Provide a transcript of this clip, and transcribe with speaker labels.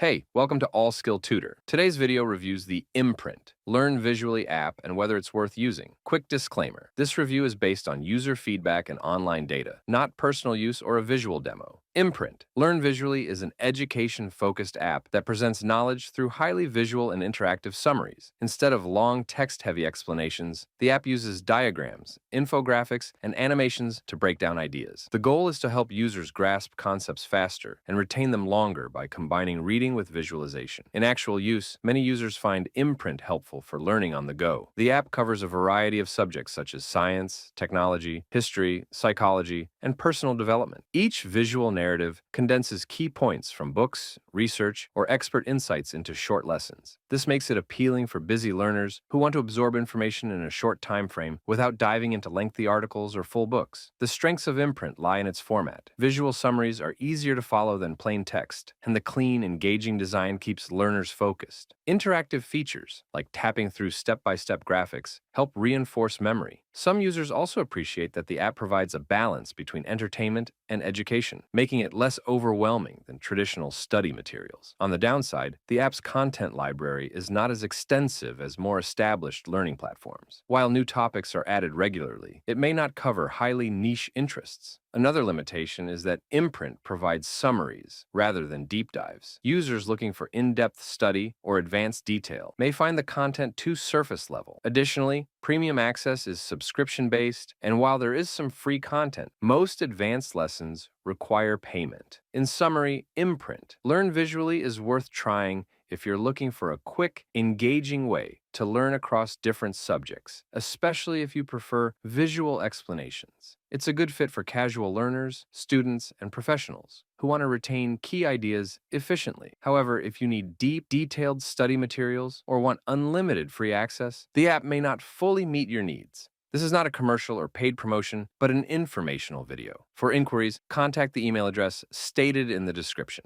Speaker 1: Hey, welcome to All Skill Tutor. Today's video reviews the Imprint Learn Visually app and whether it's worth using. Quick disclaimer. This review is based on user feedback and online data, not personal use or a visual demo. Imprint Learn Visually is an education-focused app that presents knowledge through highly visual and interactive summaries. Instead of long text-heavy explanations, the app uses diagrams, infographics, and animations to break down ideas. The goal is to help users grasp concepts faster and retain them longer by combining reading with visualization. In actual use, many users find Imprint helpful for learning on the go. The app covers a variety of subjects such as science, technology, history, psychology, and personal development. Each visual narrative condenses key points from books, research, or expert insights into short lessons. This makes it appealing for busy learners who want to absorb information in a short time frame without diving into lengthy articles or full books. The strengths of Imprint lie in its format. Visual summaries are easier to follow than plain text, and the clean, engaging design keeps learners focused. Interactive features, like tapping through step-by-step graphics, help reinforce memory. Some users also appreciate that the app provides a balance between entertainment and education, making it less overwhelming than traditional study materials. On the downside, the app's content library is not as extensive as more established learning platforms. While new topics are added regularly, it may not cover highly niche interests. Another limitation is that Imprint provides summaries rather than deep dives. Users looking for in-depth study or advanced detail may find the content too surface level. Additionally, premium access is subscription-based, and while there is some free content, most advanced lessons require payment. In summary, Imprint Learn Visually is worth trying if you're looking for a quick, engaging way to learn across different subjects, especially if you prefer visual explanations. It's a good fit for casual learners, students, and professionals who want to retain key ideas efficiently. However, if you need deep, detailed study materials or want unlimited free access, the app may not fully meet your needs. This is not a commercial or paid promotion, but an informational video. For inquiries, contact the email address stated in the description.